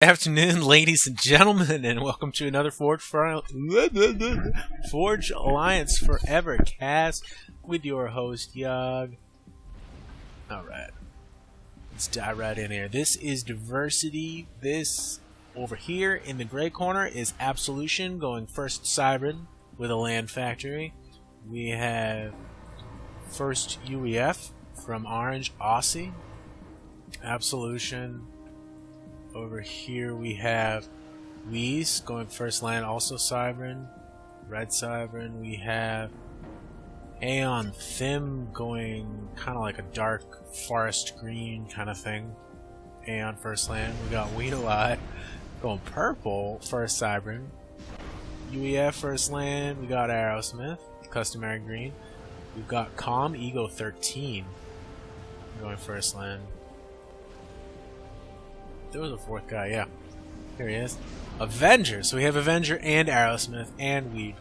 Afternoon, ladies and gentlemen, and welcome to another Forge Alliance Forever cast with your host, Yug. Alright, let's dive right in here. This is Diversity. This over here in the gray corner is Absolution going first Cybran with a land factory. We have first UEF from Orange Aussie. Absolution. Over here we have Weeze going first land, also Cybran, red Cybran. We have Aeon Thim going kind of like a dark forest green kind of thing. Aeon first land. We got Weedalot going purple first Cybran. UEF first land. We got Aerosmith, customary green. We've got Calm Ego 13 going first land. There was a fourth guy, yeah. Here he is. Avenger. So we have Avenger and Aerosmith and Weed.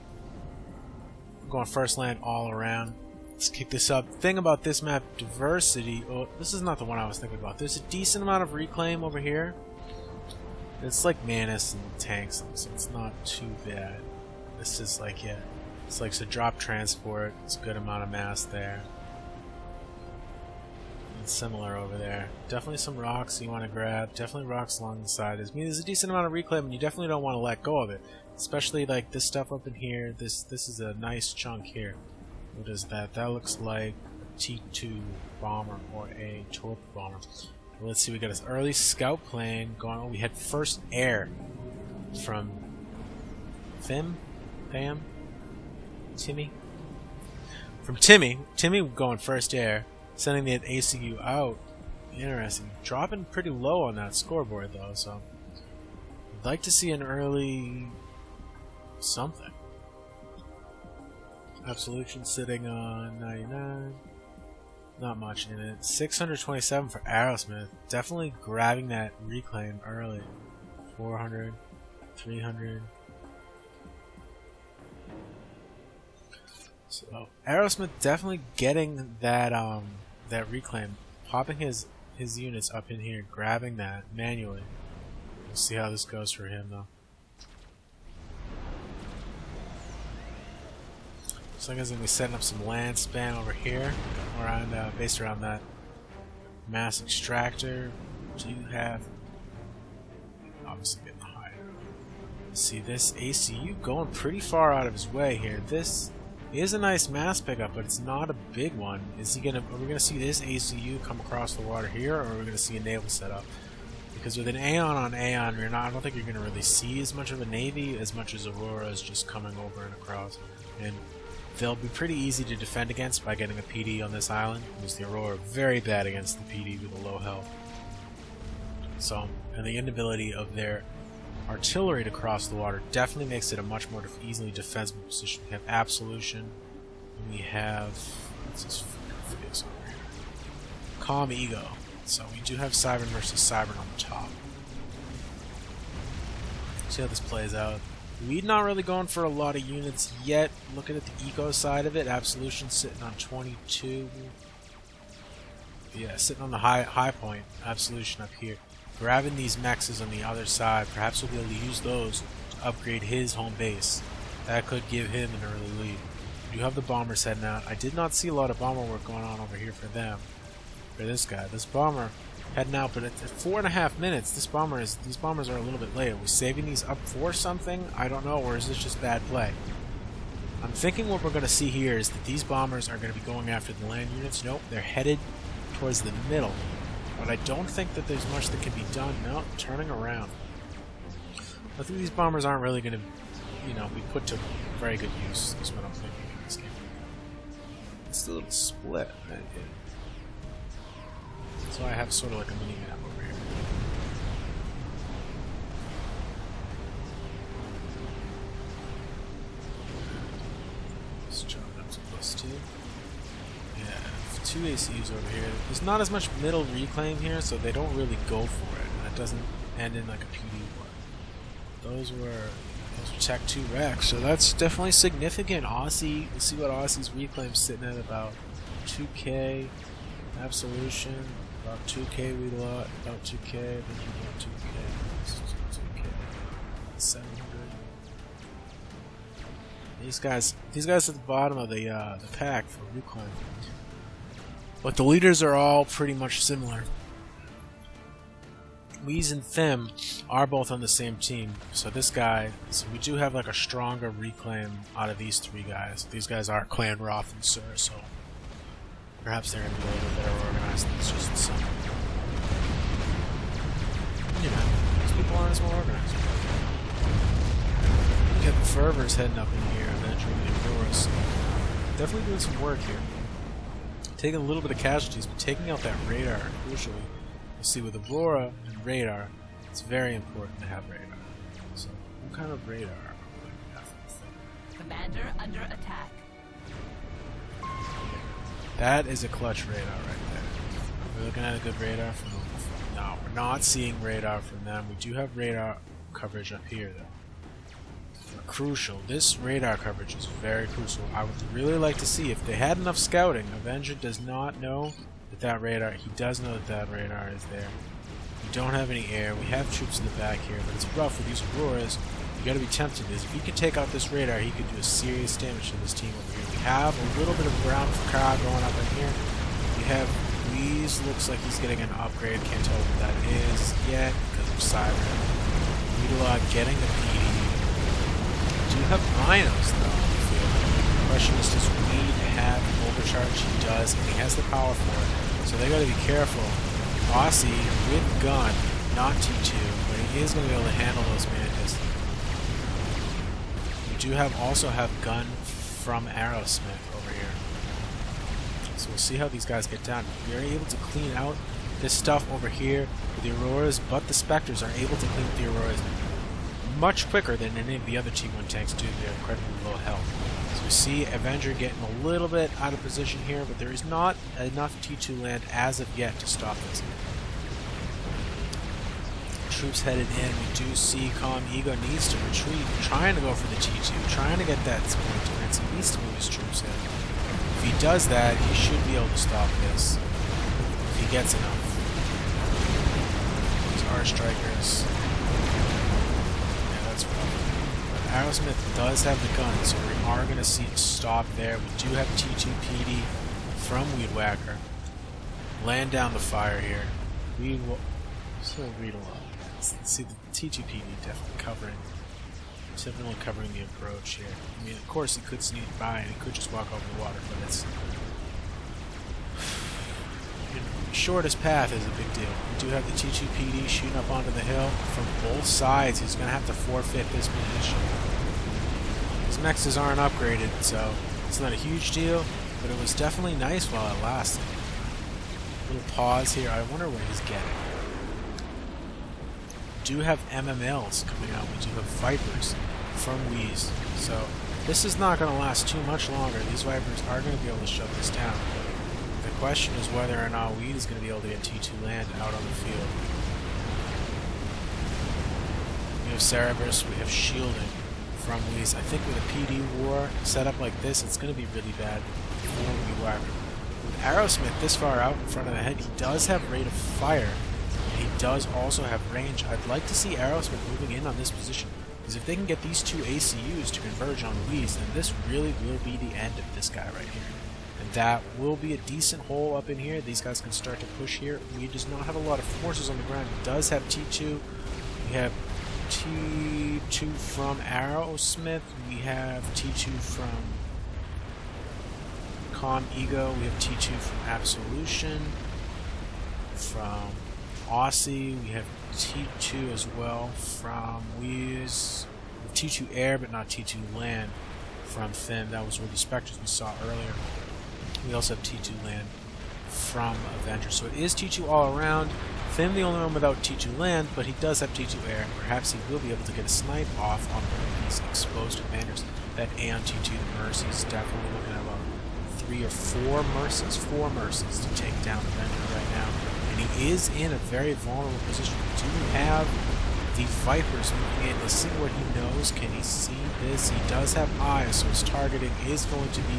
We're going first land all around. Let's kick this up. Thing about this map, Diversity. Oh, this is not the one I was thinking about. There's a decent amount of reclaim over here. It's like Manus and tanks, so it's not too bad. This is like, yeah. It's like, so drop transport. It's a good amount of mass there. Similar over there. Definitely some rocks you want to grab. Definitely rocks along the side. I mean, there's a decent amount of reclaim, and you definitely don't want to let go of it. Especially like this stuff up in here. This is a nice chunk here. What is that? That looks like a T2 bomber or a torp bomber. Let's see. We got this early scout plane going. Oh, we had first air from Timmy. From Timmy. Timmy going first air. Sending the ACU out. Interesting. Dropping pretty low on that scoreboard though, so I'd like to see an early something. Absolution sitting on 99. Not much in it. 627 for Aerosmith. Definitely grabbing that reclaim early. 400, 300. So Aerosmith definitely getting that that reclaim, popping his units up in here, grabbing that manually. We'll see how this goes for him though. Looks like he's gonna be setting up some land span over here, around based around that mass extractor. Do you have obviously getting higher? See this ACU going pretty far out of his way here. This is a nice mass pickup, but it's not a big one. Are we gonna see this ACU come across the water here, or are we gonna see a naval setup? Because with an Aeon on Aeon, I don't think you're gonna really see as much of a navy as much as Aurora's just coming over and across. And they'll be pretty easy to defend against by getting a PD on this island, because the Aurora very bad against the PD with a low health. So, and the inability of their artillery to cross the water definitely makes it a much more easily defensible position. We have Absolution, and we have what's this face over here? Calm Ego. So we do have Cybran versus Cybran on the top. See how this plays out. We're not really going for a lot of units yet. Looking at the eco side of it, Absolution sitting on 22. Yeah, sitting on the high point. Absolution up here. Grabbing these mexes on the other side, perhaps we'll be able to use those to upgrade his home base. That could give him an early lead. We do have the bombers heading out. I did not see a lot of bomber work going on over here for them. For this guy. This bomber heading out, but at 4.5 minutes, these bombers are a little bit late. Are we saving these up for something? I don't know, or is this just bad play? I'm thinking what we're going to see here is that these bombers are going to be going after the land units. Nope, they're headed towards the middle. But I don't think that there's much that can be done. No, turning around. I think these bombers aren't really going to, be put to very good use, is what I'm thinking in this game. It's a little split. So I have sort of like a mini map over here. Let's jump up to +2. Yeah, 2 ACUs over here. There's not as much middle reclaim here, so they don't really go for it. And it doesn't end in like a PD war. Those were Tech 2 Rex, so that's definitely significant. Aussie, we'll see what Aussie's reclaim's sitting at about 2k. Absolution, about 2k Weedalot, about 2k, then about 2k. 700. These guys at the bottom of the pack for reclaim. But the leaders are all pretty much similar. Weez and Thim are both on the same team, so we do have like a stronger reclaim out of these three guys. These guys are Clan Roth and Sur, so perhaps they're going to be a little better organized than it's just some. You know, these people aren't as well organized. You got the Fervors heading up in here and entering the Auroras. Definitely doing some work here. Taking a little bit of casualties, but taking out that radar, crucially. You see, with Aurora and radar, it's very important to have radar. So, what kind of radar are we going to have for the thing? Commander under attack. That is a clutch radar right there. We're looking at a good radar from them. No, we're not seeing radar from them. We do have radar coverage up here, though. Crucial. This radar coverage is very crucial. I would really like to see if they had enough scouting. Avenger does not know that radar. He does know that radar is there. We don't have any air. We have troops in the back here, but it's rough with these Auroras. You gotta be tempted, because if he could take out this radar, he could do a serious damage to this team over here. We have a little bit of ground for car going up in here. We have Weez, looks like he's getting an upgrade. Can't tell what that is yet because of Cyber. Weedalog getting the PD. Do have Rhinos though on the field. The question is, does Weed have overcharge? He does, and he has the power for it. So they gotta be careful. Aussie with gun, not T2, but he is gonna be able to handle those Mantis. We do also have gun from Aerosmith over here. So we'll see how these guys get down. We are able to clean out this stuff over here with the Auroras, but the Spectres are able to clean up the Auroras much quicker than any of the other T1 tanks do. They're incredibly low health. So we see Avenger getting a little bit out of position here, but there is not enough T2 land as of yet to stop this. Troops headed in. We do see Ego needs to retreat, trying to go for the T2, trying to get that point to it. So he needs to move his troops in. If he does that, he should be able to stop this. If he gets enough. These are strikers. But Aerosmith does have the gun, so we are going to see it stop there. We do have T2 PD from Weed Whacker. Land down the fire here. Read a lot. Let's see the T2 PD definitely covering the approach here. I mean, of course he could sneak by and he could just walk over the water, but it's shortest path is a big deal. We do have the T2 PD shooting up onto the hill from both sides. He's going to have to forfeit this position. His mexes aren't upgraded, so it's not a huge deal, but it was definitely nice while it lasted. Little pause here. I wonder what he's getting. We do have MMLs coming out. We do have Vipers from Weez. So this is not going to last too much longer. These Vipers are going to be able to shut this down. The question is whether or not Weed is going to be able to get T2 land out on the field. We have Cerberus, we have shielding from Weez. I think with a PD war set up like this, it's going to be really bad for Weed Whacker. With Aerosmith this far out in front of the head, he does have rate of fire, and he does also have range. I'd like to see Aerosmith moving in on this position, because if they can get these two ACUs to converge on Weez, then this really will be the end of this guy right here. And that will be a decent hole up in here. These guys can start to push here. Weed does not have a lot of forces on the ground. He does have T2. We have T2 from Aerosmith. We have T2 from Ego. We have T2 from Absolution. From Aussie. We have T2 as well from Weez. T2 Air, but not T2 Land from Finn. That was where the Spectres we saw earlier. We also have T2 land from Avenger. So it is T2 all around. Finn the only one without T2 land, but he does have T2 air. Perhaps he will be able to get a snipe off on one of these exposed commanders. That Aeon T2, the Mercy, is definitely looking at about 3 or 4 Mercies. 4 Mercies to take down Avenger right now. And he is in a very vulnerable position. We do have the Vipers moving in. Let's see what he knows. Can he see this? He does have eyes, so his targeting is going to be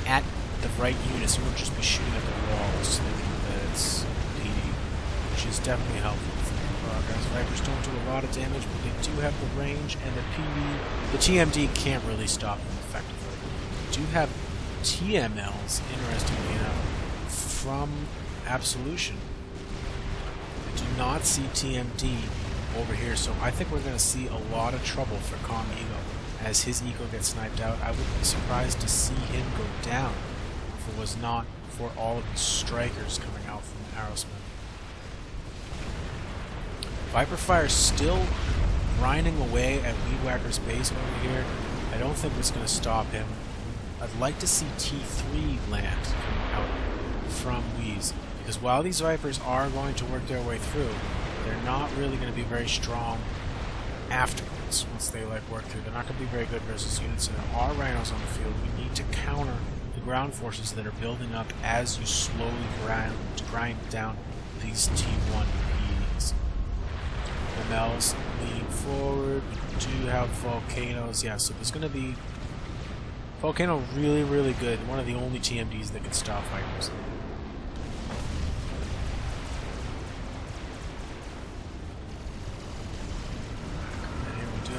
at the right units. He won't just be shooting at the walls thinking that it's PD, which is definitely helpful for guys. Vipers don't do a lot of damage, but they do have the range, and the PD, the TMD can't really stop them effectively. They do have TMLs, interestingly enough, from Absolution. I do not see TMD over here, so I think we're going to see a lot of trouble for Calm Ego as his Eco gets sniped out. I wouldn't be surprised to see him go down if it was not for all of these strikers coming out from Aerosmith. Viper Fire still grinding away at Weed Whacker's base over here. I don't think it's going to stop him. I'd like to see T3 land out from Wheeze, because while these Vipers are going to work their way through, they're not really going to be very strong afterwards. Once they work through, they're not going to be very good versus units. And there are Rhinos on the field. We need to counter the ground forces that are building up as you slowly grind down these T1 Ps. MLs leading forward. We do have Volcanoes. Yeah, so there's going to be Volcano really, really good. One of the only TMDs that can stop Vipers.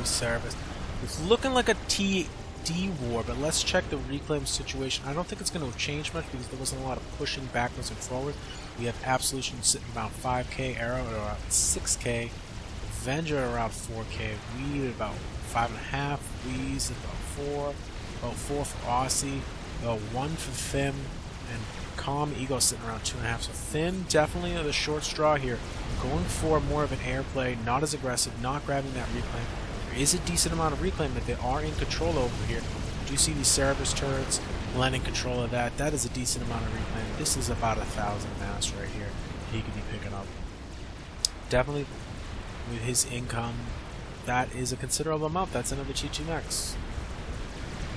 Service. It's looking like a TD war, but let's check the reclaim situation. I don't think it's going to change much because there wasn't a lot of pushing backwards and forward. We have Absolution sitting around 5k, Arrow at around 6k, Avenger at around 4k, Weed at about 5.5, Wheeze at about 4, about 4 for Aussie, about 1 for Fim, and Calm Ego sitting around 2.5. So Fim definitely the short straw here, going for more of an airplay, not as aggressive, not grabbing that reclaim. There is a decent amount of reclaim that they are in control over here. You do see these Cerberus turrets landing control of that. That is a decent amount of reclaim. This is about 1,000 mass right here he could be picking up. Definitely with his income, that is a considerable amount. That's another T2 max.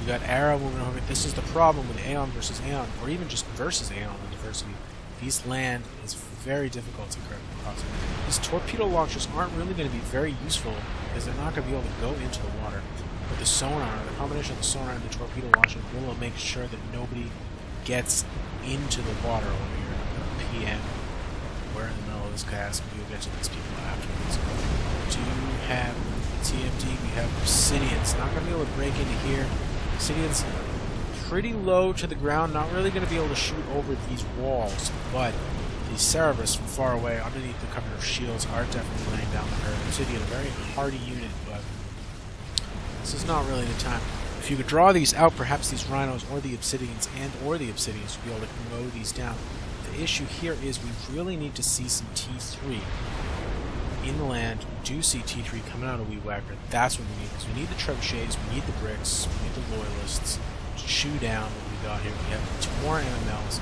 You got Arrow moving over. This is the problem with Aeon versus Aeon, or even just versus Aeon in diversity. These land is very difficult to cross. These torpedo launchers aren't really going to be very useful because they're not going to be able to go into the water. But the sonar, the combination of the sonar and the torpedo launcher will make sure that nobody gets into the water over here. PM. We're in the middle of this cast, and we'll get to these people afterwards. We do have TMD, we have Obsidians. Not going to be able to break into here. Obsidians pretty low to the ground, not really going to be able to shoot over these walls, but the Cerberus from far away, underneath the cover of shields, are definitely laying down the curve. Obsidian, a very hardy unit, but this is not really the time. If you could draw these out, perhaps these Rhinos or the Obsidians would be able to mow these down. The issue here is we really need to see some T3 in the land. We do see T3 coming out of Weed Whacker. That's what we need, because we need the trebuchets, we need the bricks, we need the loyalists to chew down what we got here. We have more MMLs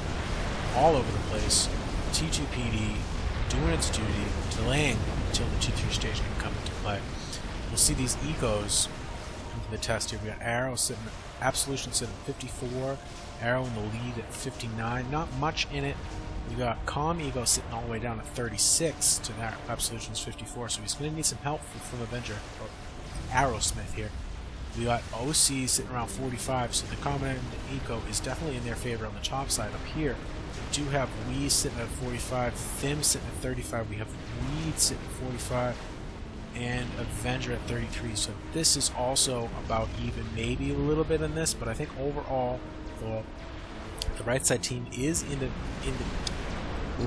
all over the place. T2PD doing its duty, delaying until the T3 stage can come into play. We'll see these ecos into the test here. We got Arrow sitting, Absolution sitting at 54, Arrow in the lead at 59. Not much in it. We got Calm Ego sitting all the way down at 36 to that Absolution's 54, so he's going to need some help from Avenger, or Aerosmith here. We got OC sitting around 45, so the Commandant Eco is definitely in their favor on the top side. Up here, we do have Wheeze sitting at 45, Thim sitting at 35, we have Weed sitting at 45, and Avenger at 33. So this is also about even, maybe a little bit in this, but I think overall, the right side team is in the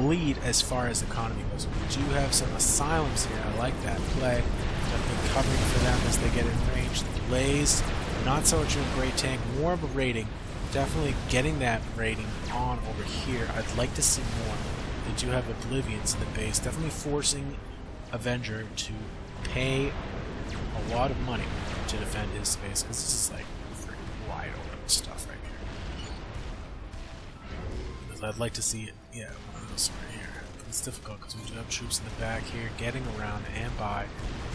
lead as far as economy goes. We do have some asylums here. I like that play. Definitely covering for them as they get in range. The delays, not so much of a great tank, more of a rating. Definitely getting that rating on over here. I'd like to see more. They do have Oblivions in the base, definitely forcing Avenger to pay a lot of money to defend his space, because this is like freaking wide open stuff right here. I'd like to see it, yeah, one of those right here. But it's difficult because we do have troops in the back here, getting around and by.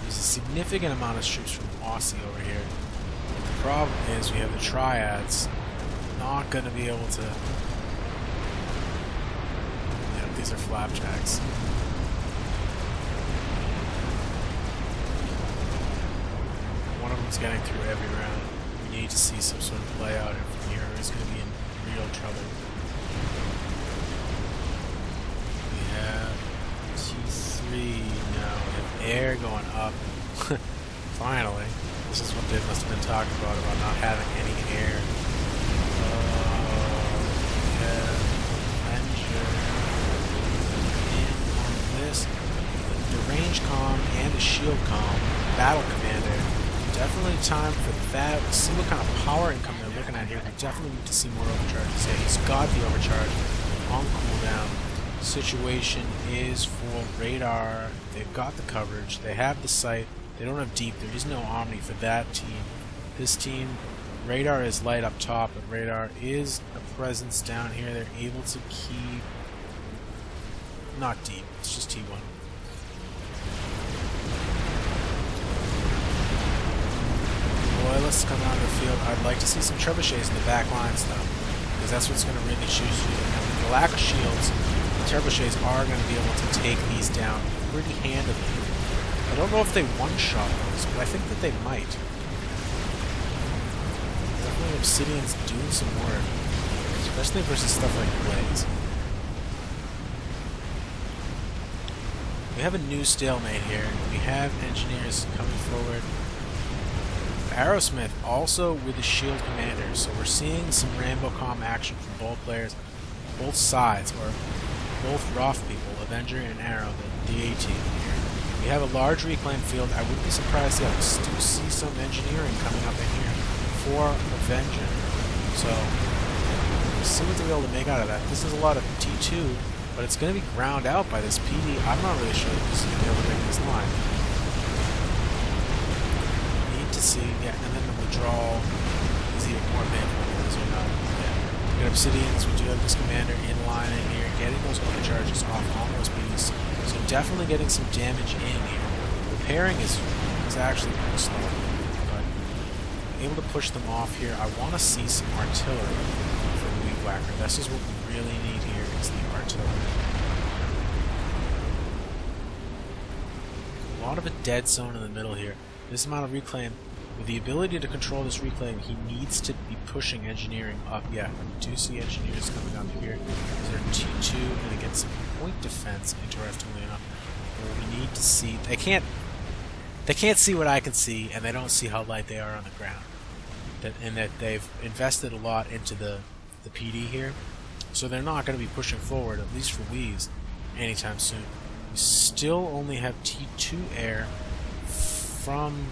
There's a significant amount of troops from Aussie over here. The problem is we have the Triads not going to be able to. Yeah, these are flapjacks. One of them's getting through every round. We need to see some sort of play out from here. He's going to be in real trouble. We have T3 now. We have air going up. Finally. This is what they must have been talking about not having any air. Avenger. And on this, the range comm and the shield comm, battle commander. Definitely time for that. Let's see what kind of power income they're looking at here. We definitely need to see more overcharges. Yeah, he's got the overcharge on cooldown. Situation is for radar. They've got the coverage. They have the sight. They don't have deep. There is no Omni for that team. This team, radar is light up top, but radar is a presence down here. They're able to keep... not deep. It's just T1. Loyalists come out of the field. I'd like to see some trebuchets in the back lines, though, because that's what's going to really choose you. And with the lack of shields, the trebuchets are going to be able to take these down pretty handily. I don't know if they one-shot those, but I think that they might. Definitely Obsidian's doing some work, especially versus stuff like Blaze. We have a new stalemate here. We have engineers coming forward. Aerosmith also with the shield commander, so we're seeing some Rambo comm action from both players, both sides, or both Roth people, Avenger and Arrow, the A team here. We have a large reclaim field. I wouldn't be surprised to see some engineering coming up in here for Avenger. So, let's see what they're able to make out of that. This is a lot of T2, but it's going to be ground out by this PD. I'm not really sure if this is going to be able to make this line. Need to see, yeah, and then the withdrawal is even more painful because you're not, yeah. We got Obsidians, we do have this commander in line in here, getting those overcharges off on those PDs. So definitely getting some damage in here. Repairing is actually pretty slow, but able to push them off here. I want to see some artillery for the Weed Whacker. This is what we really need here, is the artillery. A lot of a dead zone in the middle here. This amount of reclaim, with the ability to control this reclaim, he needs to be pushing engineering up. Yeah, we do see engineers coming up here. They're T2 going to get some point defense, interestingly enough. But we need to see... They can't see what I can see, and they don't see how light they are on the ground. And that they've invested a lot into the PD here. So they're not going to be pushing forward, at least for Wheeze, anytime soon. We still only have T2 air from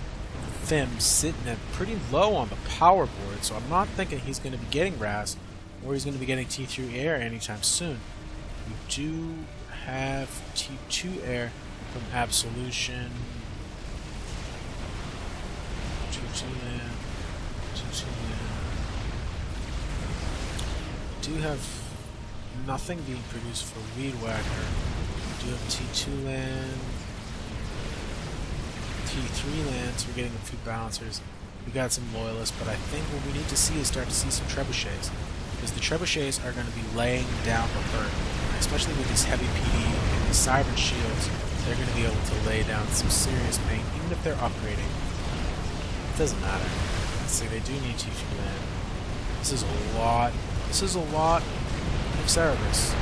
Thim sitting at pretty low on the power board, so I'm not thinking he's going to be getting RAS or he's going to be getting T3 air anytime soon. We do have T2 air from Absolution. T2 land. T2 land. We do have nothing being produced for Weed Whacker. We do have T2 land. T3 lands, we're getting a few balancers. We got some loyalists, but I think what we need to see is start to see some trebuchets. Because the trebuchets are going to be laying down the hurt. Especially with these heavy PD and these Siren shields, they're going to be able to lay down some serious pain, even if they're upgrading. It doesn't matter. Let's see, they do need T3 land. This is a lot. This is a lot of Cerebus.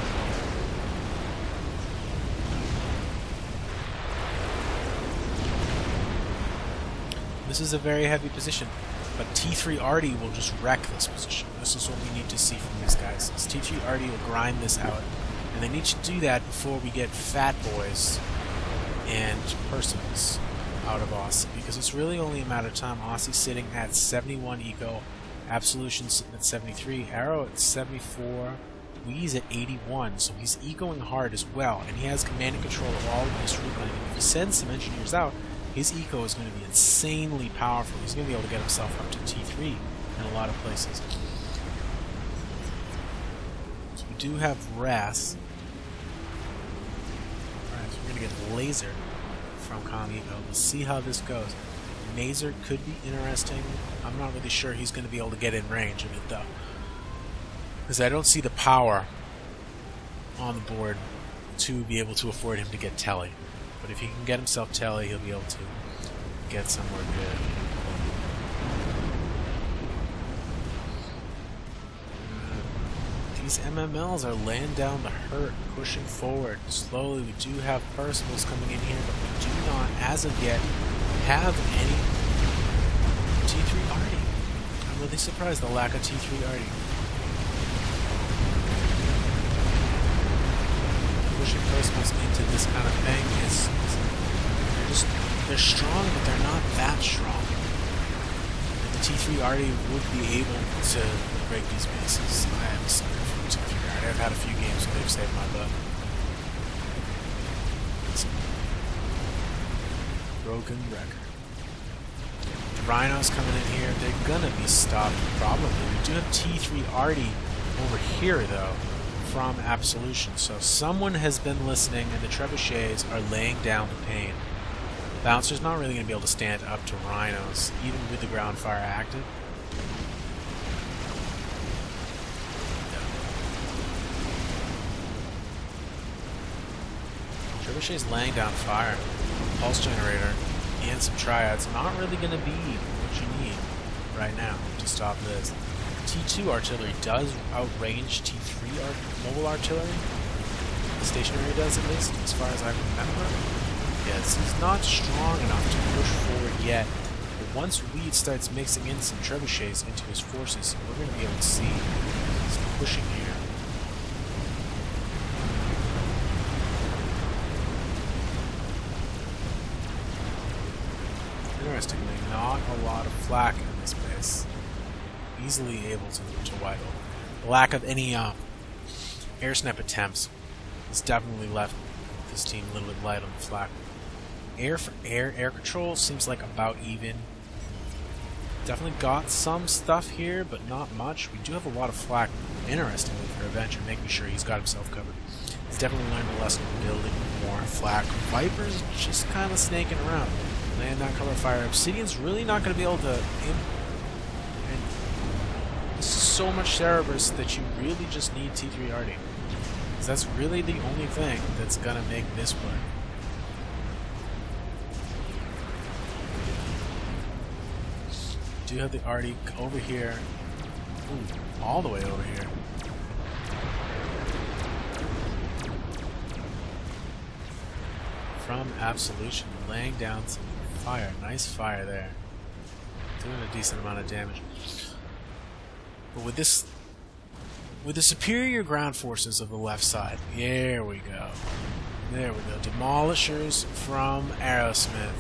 This is a very heavy position, but T3 Artie will just wreck this position. This is what we need to see from these guys. T3 Artie will grind this out, and they need to do that before we get Fat Boys and Percivals out of Aussie, because it's really only a matter of time. Aussie sitting at 71 eco, Absolution sitting at 73, Arrow at 74, Wheeze at 81, so he's ecoing hard as well, and he has command and control of all of this reclaiming. If he sends some engineers out, his eco is going to be insanely powerful. He's going to be able to get himself up to T3 in a lot of places. So we do have Wrath. Alright, so we're going to get Lazer from Com Eco. We'll see how this goes. Mazer could be interesting. I'm not really sure he's going to be able to get in range of it, though. Because I don't see the power on the board to be able to afford him to get Telly. But if he can get himself Telly, he'll be able to get somewhere good. These MMLs are laying down the hurt, pushing forward. Slowly, we do have Percivals coming in here, but we do not, as of yet, have any T3 Arty. I'm really surprised the lack of T3 Arty. Pushing Percivals into this kind of thing is they're strong, but they're not that strong. And the T3 Arty would be able to break these bases. I am a sucker for T3 Arty. I've had a few games where they've saved my butt. Broken record. Rhinos coming in here. They're gonna be stopped probably. We do have T3 Arty over here though from Absolution. So someone has been listening, and the trebuchets are laying down the pain. Bouncer's not really going to be able to stand up to Rhinos, even with the ground fire active. Trebuchet's laying down fire. Pulse generator and some triads. Not really going to be what you need right now to stop this. T2 artillery does outrange T3 mobile artillery. Stationary does, at least, as far as I remember. Yes, he's not strong enough to push forward yet, but once Weed starts mixing in some trebuchets into his forces, we're going to be able to see some pushing here. Interestingly, not a lot of flak in this base. Easily able to move to wide open. The lack of any air snipe attempts has definitely left this team a little bit light on the flak. Air for air control seems like about even. Definitely got some stuff here, but not much. We do have a lot of flak, interestingly, for Avenger, making sure he's got himself covered. He's definitely learned a lesson of building more flak. Viper's just kind of snaking around. Laying down cover fire. Obsidian's really not going to be able to... This is so much Cerberus that you really just need T3 Arty. Because that's really the only thing that's going to make this work. Do have the Arty over here. Ooh, all the way over here. From Absolution, laying down some fire. Nice fire there. Doing a decent amount of damage. But with the superior ground forces of the left side, there we go. There we go. Demolishers from Aerosmith.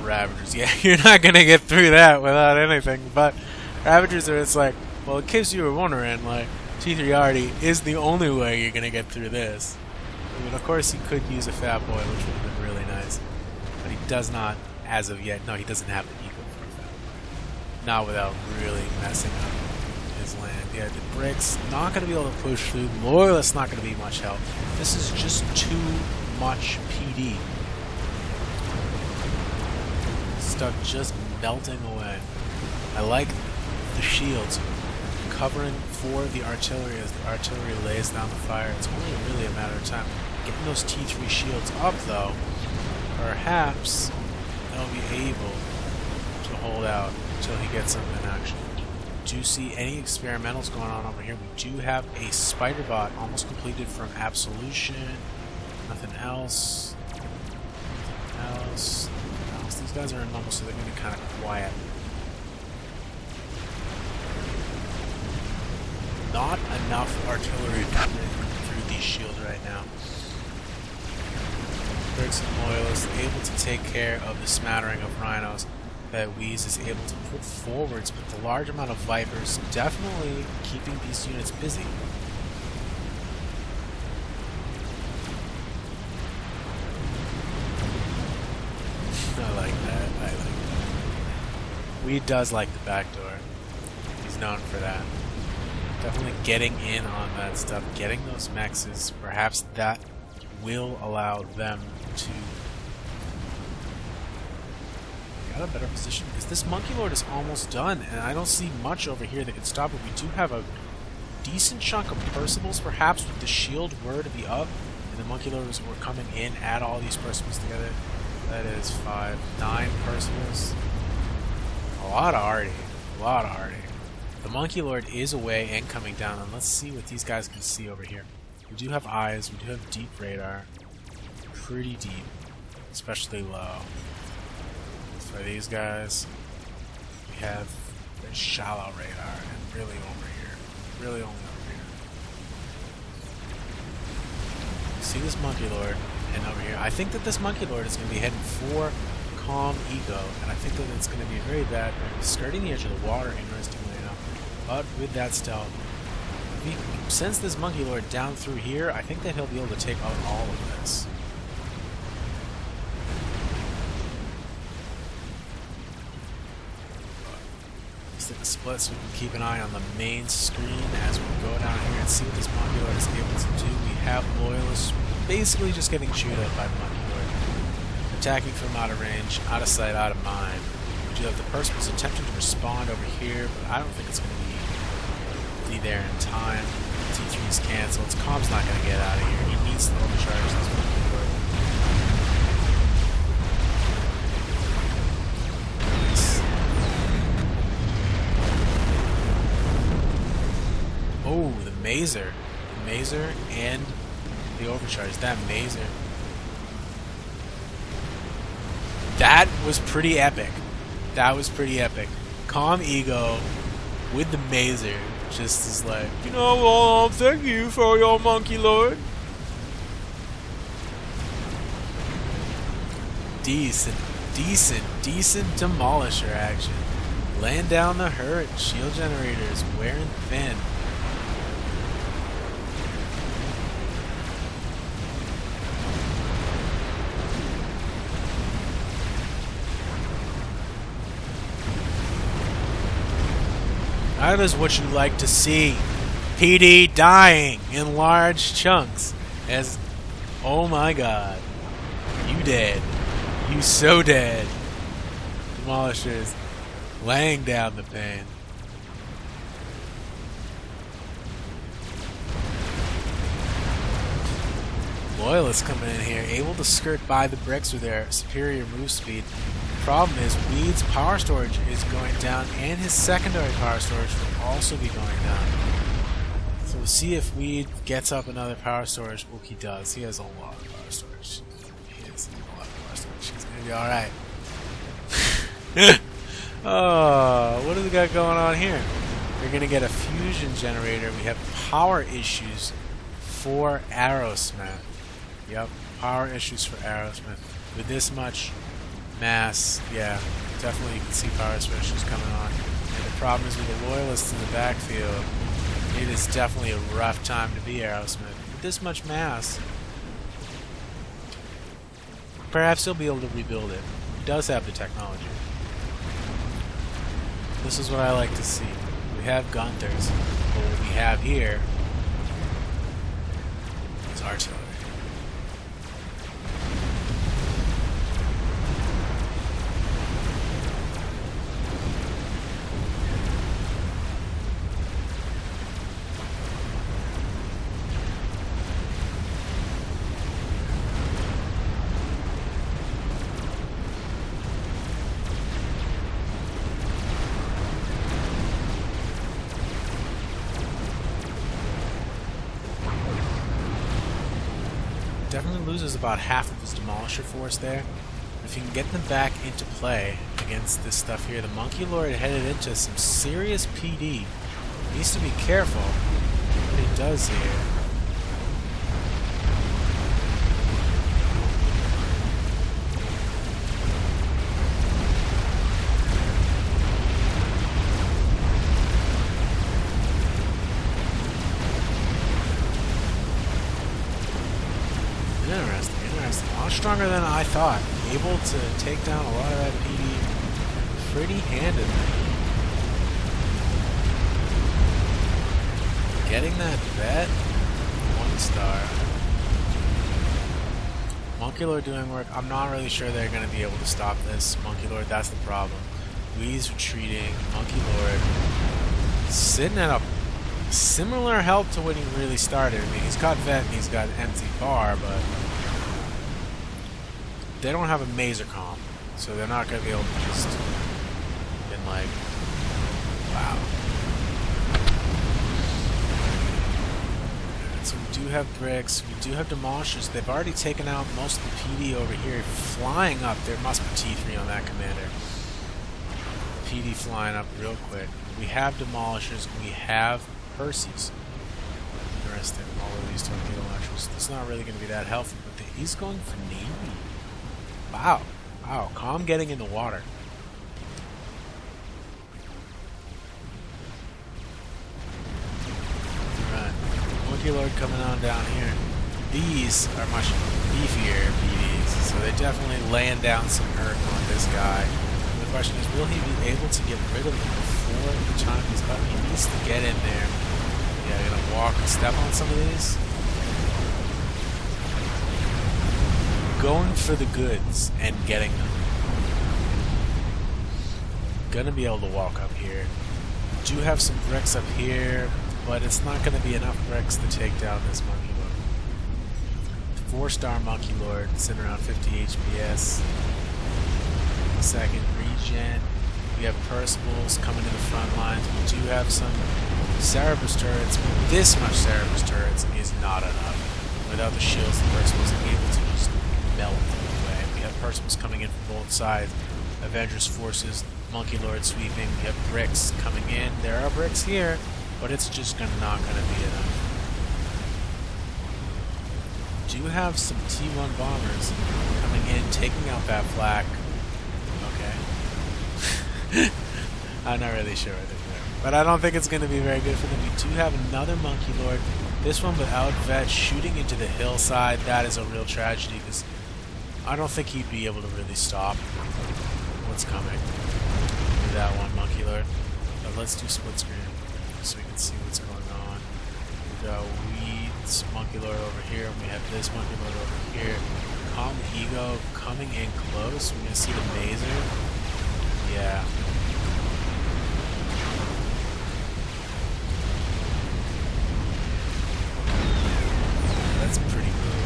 Ravagers. Yeah, you're not gonna get through that without anything, but Ravagers are, it's like, well, in case you were wondering, like, T3 Arty is the only way you're gonna get through this. I mean, of course, he could use a Fat Boy, which would have been really nice, but he does not, as of yet. No, he doesn't have the equal for a Fat Boy. Not without really messing up his land. Yeah, the bricks, not gonna be able to push through. Loyalist's not gonna be much help. This is just too much PD. Stuff just melting away. I like the shields covering for the artillery as the artillery lays down the fire. It's only really a matter of time. Getting those T3 shields up, though, perhaps they'll be able to hold out until he gets them in action. Do you see any experimentals going on over here? We do have a spider bot almost completed from Absolution. Nothing else. Nothing else. These guys are in normal, so they're going to be kind of quiet. Not enough artillery through these shields right now. Bricks and Loyalists able to take care of the smattering of Rhinos that Wheeze is able to put forwards, but the large amount of Vipers definitely keeping these units busy. I like that. I like that. Weed does like the back door. He's known for that. Definitely getting in on that stuff, getting those mechs is perhaps that will allow them to get a better position, because this Monkey Lord is almost done, and I don't see much over here that can stop it. We do have a decent chunk of Percibles, perhaps, with the shield were to be up, and the Monkey Lords were coming in, add all these Percibles together. That is 5, 9 Percibles. A lot of arty. A lot of arty. The Monkey Lord is away and coming down, and let's see what these guys can see over here. We do have eyes, we do have deep radar. Pretty deep. Especially low. For these guys, we have a shallow radar, and really over here. Really only over here. See this Monkey Lord, and over here. I think that this Monkey Lord is going to be heading for Calm Ego, and I think that it's going to be very bad. Skirting the edge of the water, interestingly enough. But with that stealth, if he sends this Monkey Lord down through here, I think that he'll be able to take out all of this. Stick the split so we can keep an eye on the main screen as we go down here and see what this Monkey Lord is able to do. We have Loyalists basically just getting chewed up by the Monkey Lord. Attacking from out of range, out of sight, out of mind. We do have the Percival's attempting to respond over here, but I don't think it's going to be there in time. T3's canceled. Calm's not going to get out of here. He needs to overcharge this Monkey Lord. Oh, the Mazer. The Mazer and the overcharge. That Mazer. That was pretty epic. That was pretty epic. Calm Ego with the Mazer just is like, you know, well, thank you for your Monkey Lord. Decent demolisher action. Laying down the hurt. Shield generators wearing thin. That is what you like to see. PD dying in large chunks. As, oh my god. You dead. You so dead. Demolishers laying down the pain. Loyalists coming in here, able to skirt by the bricks with their superior move speed. The problem is Weed's power storage is going down, and his secondary power storage will also be going down. So we'll see if Weed gets up another power storage. Oh, he does. He has a lot of power storage. He has a lot of power storage. He's going to be alright. Oh, what do we got going on here? We're going to get a fusion generator. We have power issues for Aerosmith. Yep, power issues for Aerosmith. With this much mass, yeah, definitely you can see power issues coming on. And the problem is with the Loyalists in the backfield, it is definitely a rough time to be Aerosmith. With this much mass, perhaps he'll be able to rebuild it. He does have the technology. This is what I like to see. We have Gunthers, but what we have here is artillery. Definitely loses about half of his Demolisher force there. If you can get them back into play against this stuff here, the Monkey Lord headed into some serious PD. Needs to be careful what he does here. Interesting. A lot stronger than I thought. Able to take down a lot of that PD pretty handedly. getting that vet. 1 star. Monkey Lord doing work. I'm not really sure they're going to be able to stop this. Monkey Lord, that's the problem. Wee's retreating. Monkey Lord sitting at a similar health to when he really started. I mean, he's got vet and he's got an empty bar, but they don't have a Mazer comp, so they're not going to be able to just been like, wow. So we do have bricks, we do have demolishers. They've already taken out most of the PD over here, flying up. There must be T3 on that commander. PD flying up real quick. We have demolishers, we have Percy's. Interesting, all of these torpedo launchers. It's not really going to be that helpful, but he's going for Navy. Wow. Wow, Calm getting in the water. Alright. Monkey Lord coming on down here. These are much beefier BDs, so they're definitely laying down some hurt on this guy. The question is, will he be able to get rid of them before the time he's up? He needs to get in there. Yeah, gonna walk and step on some of these. Going for the goods and getting them. Gonna be able to walk up here. Do have some bricks up here, but it's not gonna be enough bricks to take down this Monkey Lord. 4-star Monkey Lord, sitting around 50 HPS. Second regen. We have Percivals coming to the front lines. We do have some Cerberus turrets, but this much Cerberus turrets is not enough. Without the shields, the Percivals are able to just melt away. We have Percivals coming in from both sides. Avengers forces, Monkey Lord sweeping. We have bricks coming in. There are bricks here, but it's just not going to be enough. Do have some T1 bombers coming in, taking out that flak. Okay. I'm not really sure what they're doing, but I don't think it's going to be very good for them. We do have another Monkey Lord. This one without vet shooting into the hillside. That is a real tragedy because I don't think he'd be able to really stop what's coming with that one Monkey Lord. But let's do split screen so we can see what's going on. We've got Weed's Monkey Lord over here, and we have this Monkey Lord over here. Calm Ego coming in close. We're going to see the Mazer. Yeah. That's pretty cool.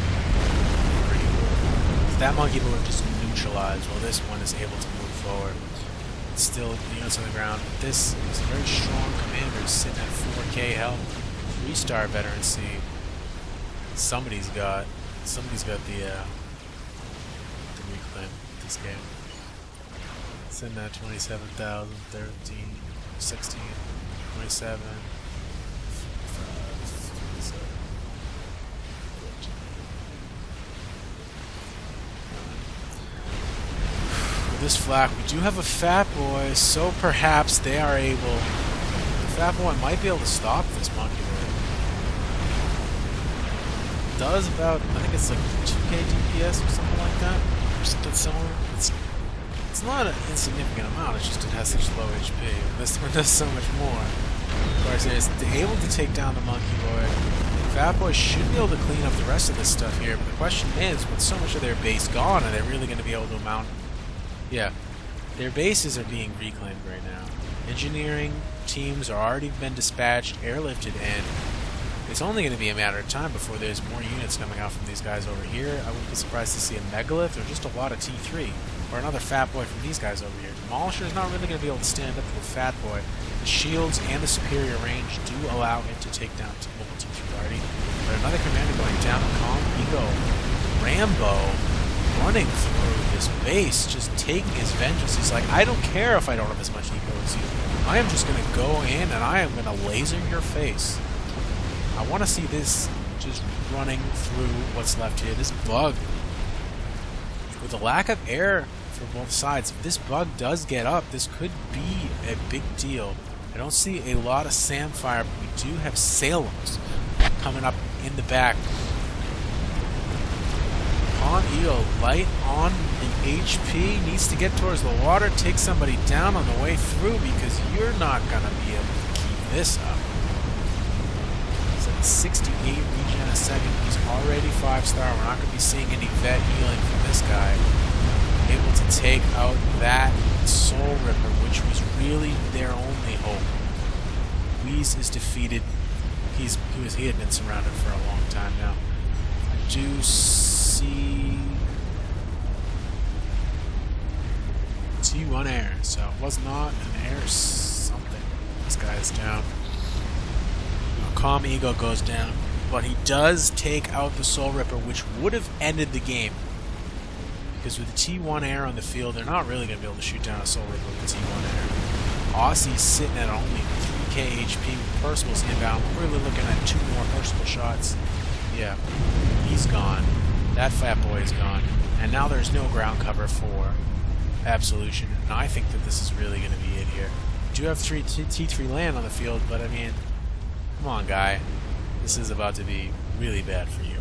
Pretty cool. That Monkey Lord just neutralized while this one is able to move forward. It's still units on the ground. This is a very strong commander sitting at 4K health. 3-star veterancy. Somebody's got the reclaim this game. Sitting at 27,000, 13, 16, 27. This flak, we do have a Fat Boy, so perhaps they are able. The Fat Boy might be able to stop this Monkey Lord. Does about, I think it's like 2k DPS or something like that. Or something similar. It's not an insignificant amount, it's just it has such low HP. This one does so much more. Of course, it's able to take down the Monkey Lord. Fat Boy should be able to clean up the rest of this stuff here, but the question is, with so much of their base gone, are they really going to be able to mount? Yeah, their bases are being reclaimed right now. Engineering teams are already been dispatched, airlifted, and it's only going to be a matter of time before there's more units coming out from these guys over here. I wouldn't be surprised to see a Megalith or just a lot of T3, or another Fat Boy from these guys over here. Demolisher is not really going to be able to stand up to the Fat Boy. The shields and the superior range do allow him to take down multiple T3 party. But another commander going down, Calm Ego, Rambo, running through this base, just taking his vengeance. He's like, I don't care if I don't have as much eco as you. I am just going to go in and I am going to laser your face. I want to see this just running through what's left here. This bug, with the lack of air for both sides, if this bug does get up, this could be a big deal. I don't see a lot of Samfire, but we do have Salems coming up in the back. On Eo, light on the HP, needs to get towards the water, take somebody down on the way through because you're not going to be able to keep this up. 68 regen a second. He's already 5-star. We're not going to be seeing any vet healing from this guy. Able to take out that Soul Ripper, which was really their only hope. Wheeze is defeated. He had been surrounded for a long time now. I do see T1 air, so it was not an air something. This guy is down. Calm Ego goes down, but he does take out the Soul Ripper, which would have ended the game. Because with the T1 air on the field, they're not really going to be able to shoot down a Soul Ripper with the T1 air. Aussie's sitting at only 3k HP with Percival's inbound. We're really looking at 2 more Percival shots. Yeah, he's gone. That fat boy is gone. And now there's no ground cover for Absolution. And I think that this is really going to be it here. We do have T3 land on the field, but I mean, come on, guy. This is about to be really bad for you.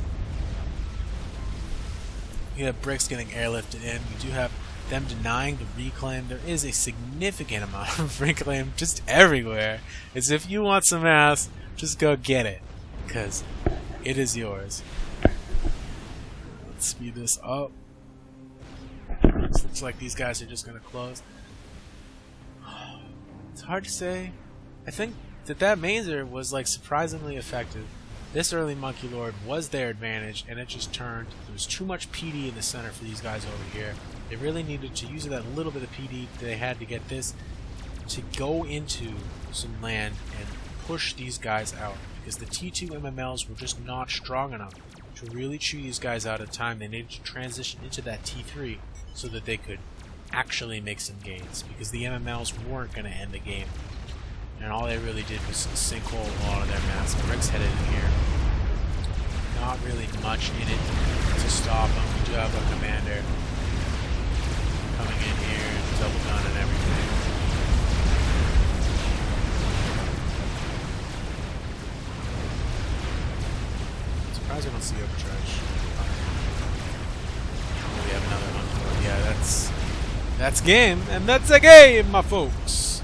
We have bricks getting airlifted in. We do have them denying the reclaim. There is a significant amount of reclaim just everywhere. It's if you want some ass, just go get it, because it is yours. Let's speed this up. This looks like these guys are just going to close. It's hard to say. I think that Mazer was like surprisingly effective. This early Monkey Lord was their advantage, and it just turned. There was too much PD in the center for these guys over here. They really needed to use that little bit of PD they had to get this to go into some land and push these guys out, because the T2 MMLs were just not strong enough to really chew these guys out of time. They needed to transition into that T3 so that they could actually make some gains, because the MMLs weren't going to end the game. And all they really did was sinkhole a lot of their mass. Brick's headed in here. Not really much in it to stop them. We do have a commander coming in here and double gun and everything. I'm surprised I don't see overcharge. Oh, we have another one. Yeah, that's game, and that's a game, my folks.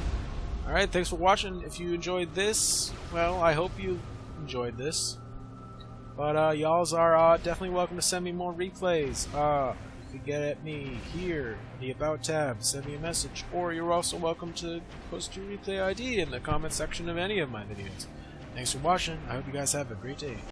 Alright, thanks for watching. If you enjoyed this, well, I hope you enjoyed this. But y'alls are definitely welcome to send me more replays. You can get at me here in the About tab, send me a message, or you're also welcome to post your replay ID in the comment section of any of my videos. Thanks for watching. I hope you guys have a great day.